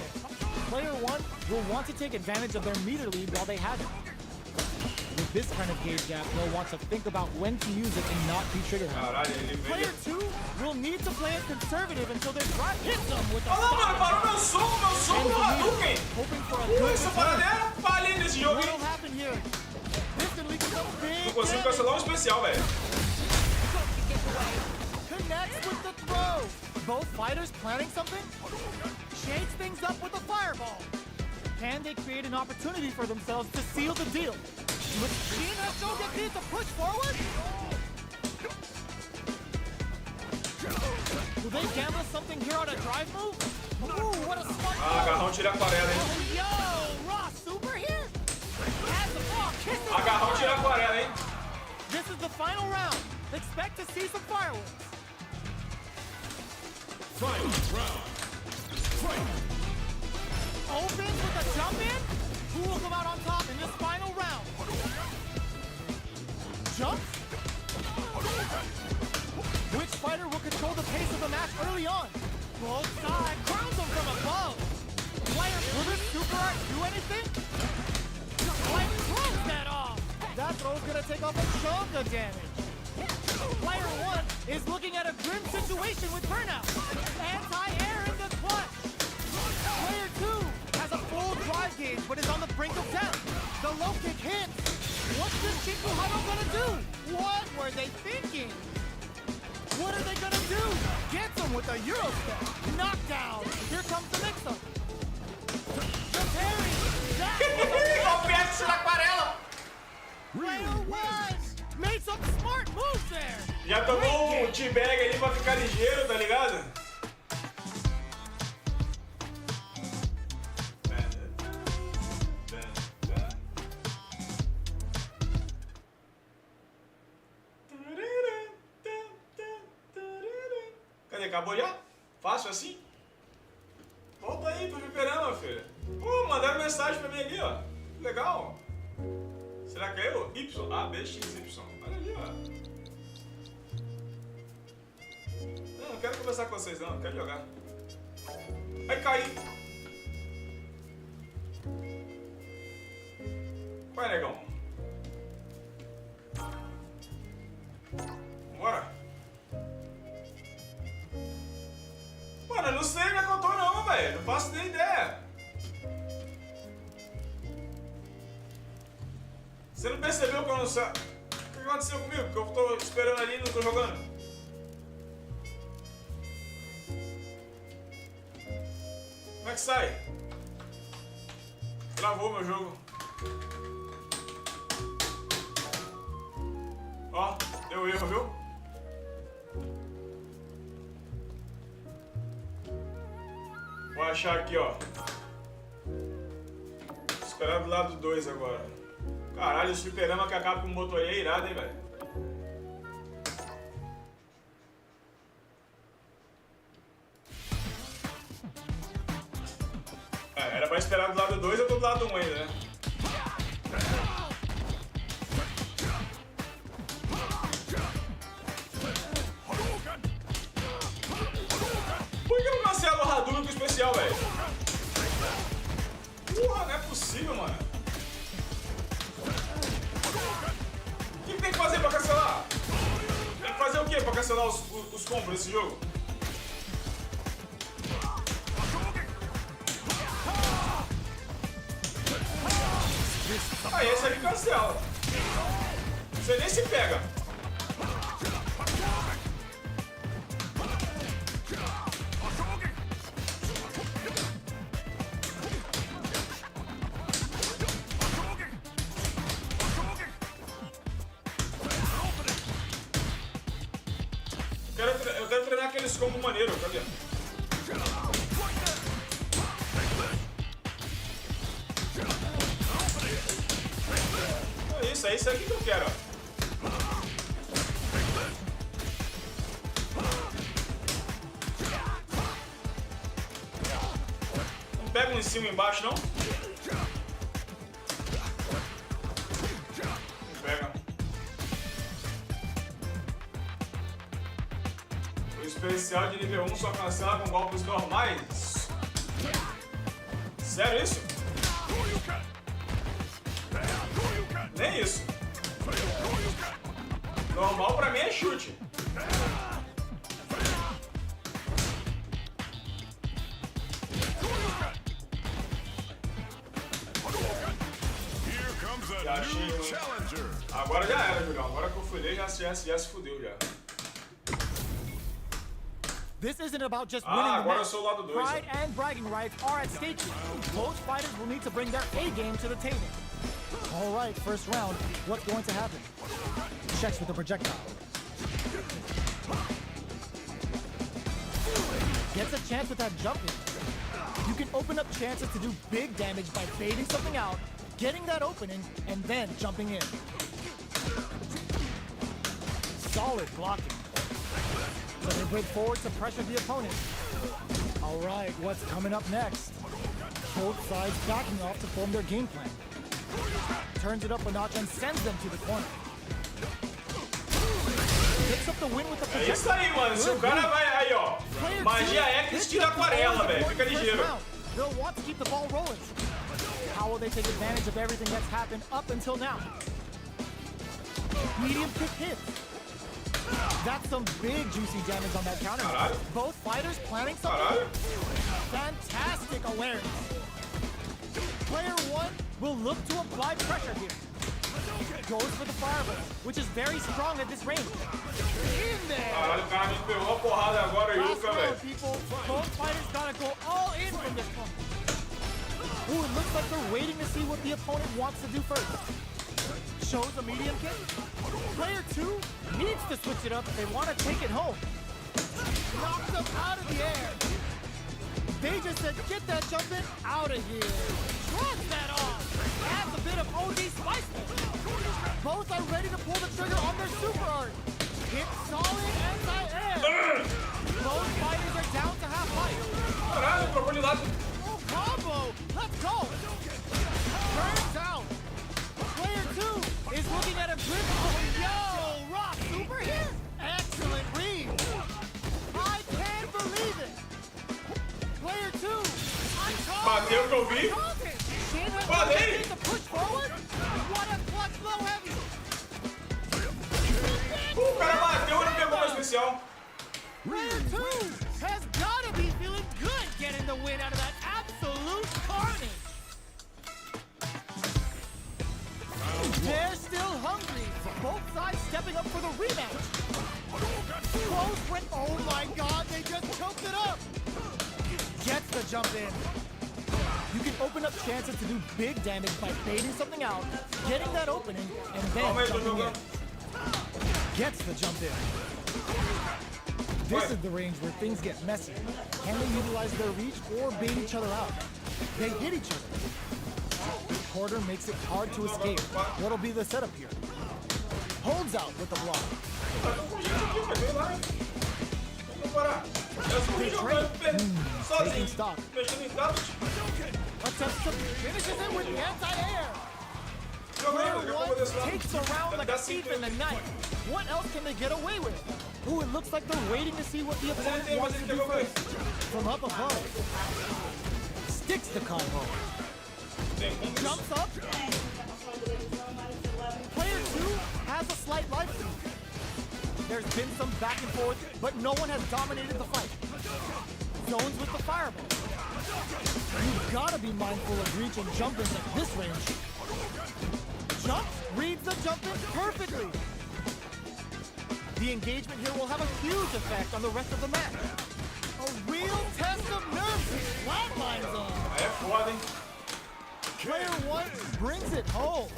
G: Player 1 will want to take advantage of their meter lead while they have it. With this kind of gauge gap, they'll want to think about when to use it and not be trigger happy. Player 2 will need to play it conservative until their drive hits them with a
C: Olha lá, mano, parou meu som do Hadouken!
G: hoping for a good
C: Essa parada é falha nesse jogo,
G: What'll
C: hein?
G: happen here? This could lead to some big
C: Não consigo cancelar um especial, velho.
G: connects with the throw. Both fighters planning something? Shakes things up with a fireball. Can they create an opportunity for themselves to seal the deal? Machine has Shogeki to push forward? Will they gamble something here on a drive move? Ooh, what a smart
C: Agarrão tira aquarela, hein?
G: Yo, Raw Super here? Has the ball, kisses
C: Agarrão tira aquarela, hein?
G: This is the final round. Expect to see some fireworks.
D: Final round. Fight!
G: Opens with a jump in. Who will come out on top in this final round? Jumps? Which fighter will control the pace of the match early on? Both sides crowns them from above. Will this super art do anything? Like throws that off. That throw's gonna take off a chunk of damage. Player 1 is looking at a grim situation with burnout. Anti-air in the clutch. Player 2 has a full drive gauge but is on the brink of death. The low kick hits. What's this Shikuhado gonna do? What were they thinking? What are they gonna do? Gets him with a Euro step. Knockdown. Here comes the mix-up. The parry.
C: Alpete tira aquarela!
G: Player 1 made some smart moves there.
C: Já tomou um teabag ali pra ficar ligeiro, tá ligado? Cadê? Acabou já? Fácil assim? Volta aí pro fliperama, filho. Pô, mandaram mensagem pra mim aqui, ó. Legal. Será que é eu? Y? A, B, X, Y. Olha ali, ó. Não quero conversar com vocês, não. Quero jogar. Aí caí. Vai, negão. Bora. Mano, eu não sei onde é que eu tô, não, velho. Não faço nem ideia. Você não percebeu que eu não sei? O que aconteceu comigo? Que eu tô esperando ali e não tô jogando? Como é que sai? Travou meu jogo. Ó, deu erro, viu? Vou achar aqui, ó. Vou esperar do lado 2 agora. Caralho, esse fliperama que acaba com o motor aí é irado, hein, velho? Era pra esperar do lado 2, eu tô do lado 1 ainda, né? Por que eu não cancelo o Hadouken com o especial, velho? Porra, não é possível, mano. O que tem que fazer pra cancelar? Tem que fazer o que pra cancelar os combos desse jogo? Aí esse ali cancela. Você nem se pega. Eu quero treinar aqueles combos maneiros, cadê? isso aí, sabe o que eu quero, ó. Não pega um em cima e embaixo, não? Não pega. O especial de nível 1 só cancela com golpes normais? Sério isso? Nem isso. Normal pra mim é chute. Já achei. Agora já era, Julião. Agora que eu fui ler, já se fudeu já.
G: This isn't about just winning the
C: agora eu
G: match.
C: sou o lado 2.
G: Pride and bragging rights are at stake here. Both fighters will need to bring their A game to the table. All right, first round. What's going to happen? Checks with the projectile. Gets a chance with that jumping. You can open up chances to do big damage by baiting something out, getting that opening, and then jumping in. Solid blocking. So they break forward to pressure the opponent. All right, what's coming up next? Both sides backing off to form their game plan. Turns it up a notch and sends them to the corner. Picks up the win with the
C: É isso aí, mano. Se o cara vai aí, ó. Magia X tira aquarela, velho. Fica ligeiro.
G: They'll want to keep the ball rolling. How will they take advantage of everything that's happened up until now? Medium kick hits. That's some big juicy damage on that counter.
C: Caralho.
G: Both fighters planning something.
C: Caralho.
G: Fantastic awareness. Player one will look to apply pressure here. Goes for the fireball, which is very strong at this range. In there.
C: Caralho, o cara me pegou a porrada agora,
G: Last
C: Yuka,
G: round,
C: velho.
G: people. Both fighters gotta go all in from this point. Ooh, it looks like they're waiting to see what the opponent wants to do first. Shows a medium kick. Player two needs to switch it up if they want to take it home. Knocks them out of the air. They just said, get that jump in out of here. Shrugs that off. Adds a bit of OD spice. Both are ready to pull the trigger on their super art. Hit solid anti-air. Both fighters are down to half life.
C: Caralho, trocou de lado.
G: Oh, combo! Let's go! Turns out, player two is looking at a grip. Yo, rock super here. Excellent read. I can't believe it. Player two, I'm calling.
C: Bateu que eu vi.
G: Shane has
C: Falei.
G: to push forward. What a clutch blow heavy.
C: O cara bateu e não pegou meu especial.
G: Player two has got to be feeling good getting the win out of that absolute carnage. They're still hungry. Both sides stepping up for the rematch. Close when, oh my God, they just choked it up. Gets the jump in. You can open up chances to do big damage by baiting something out, getting that opening, and then jumping in. Gets the jump in. This is the range where things get messy. Can they utilize their reach or bait each other out? They hit each other. The quarter makes it hard to escape. What'll be the setup here? Holds out with the block. Taking stock. Attempts to finishes it with the anti-air. Player one takes a round like a thief in the night. What else can they get away with? Ooh, it looks like they're waiting to see what the opponent wants to do first. From up above. Sticks the combo. Jumps up. Player two has a slight life lead. There's been some back and forth, but no one has dominated the fight. Zones with the fireball. You've got to be mindful of reach and jump-ins at this range. Jumps, reads the jump-in perfectly. The engagement here will have a huge effect on the rest of the match. A real test of nerves here. Flatline zone.
C: É foda, hein?
G: Player one brings it home.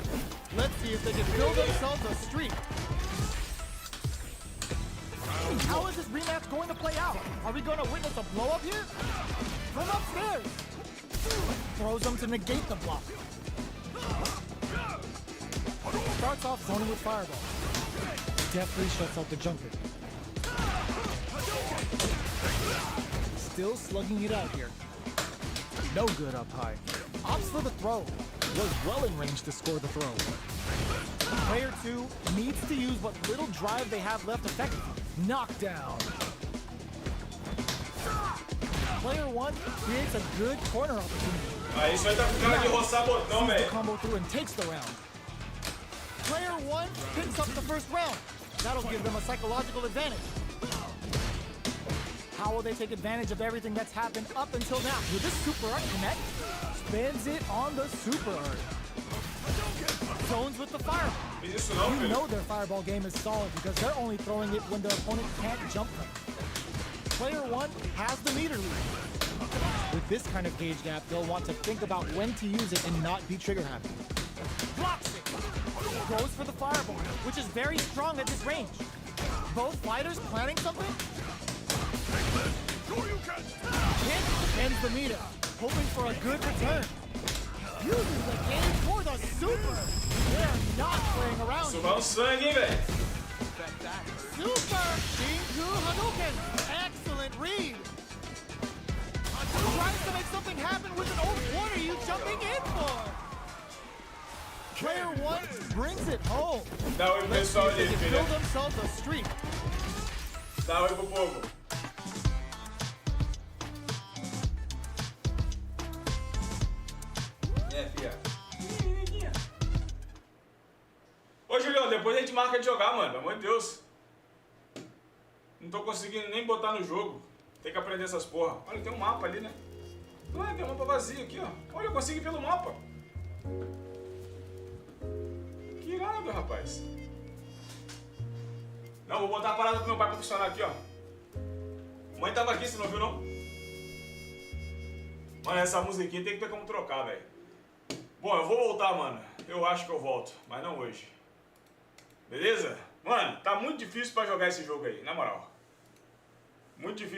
G: Let's see if they can build themselves a streak. How is this rematch going to play out? Are we going to witness a blow-up here? From upstairs. Throws them to negate the block. starts off zoning with Fireball. Definitely shuts out the jumper. Still slugging it out here.
E: No good up high.
G: Opts for the throw.
E: Was well in range to score the throw.
G: Player 2 needs to use what little drive they have left effectively.
E: Knockdown.
G: Player 1 creates a good corner opportunity.
C: Ah, isso aí tá com cara de roçar botão,
G: Sees the
C: velho.
G: combo through and takes the round. Player 1 picks up the first round. That'll give them a psychological advantage. How will they take advantage of everything that's happened up until now? Will this super art connect?
E: Spins it on the super art.
G: Zones with the fireball.
C: Fiz isso não,
G: You
C: filho.
G: know their fireball game is solid because they're only throwing it when their opponent can't jump them. Player 1 has the meter lead. With this kind of gauge gap, they'll want to think about when to use it and not be trigger happy. Blocks it. Goes for the fireball, which is very strong at this range. Both fighters planning something? Hit ends the meter, hoping for a good return. Uses the game for the super. They're not playing around.
C: Isso vai um sangue, hein, velho.
G: Super Shinku Hadouken! Excellent read! Tries to make something happen with an old what are you jumping in for? Player 1 brings it home.
C: Dá oi pro
G: Let's see
C: pessoal
G: if they
C: ali,
G: can
C: filho.
G: build themselves a streak.
C: Dá oi pro povo. Filha. Ô, Julião, depois a gente marca de jogar, mano. Pelo amor de Deus. Não tô conseguindo nem botar no jogo. Tem que aprender essas porra. Olha, tem um mapa ali, né? Ué, tem um mapa vazio aqui, ó. Olha, eu consegui pelo mapa. Que irado, rapaz. Não, vou botar a parada pro meu pai pra funcionar aqui, ó. Mãe tava aqui, você não viu, não? Mano, essa musiquinha tem que ter como trocar, velho. Bom, eu vou voltar, mano. Eu acho que eu volto, mas não hoje. Beleza? Mano, tá muito difícil pra jogar esse jogo aí, na moral. Muito difícil.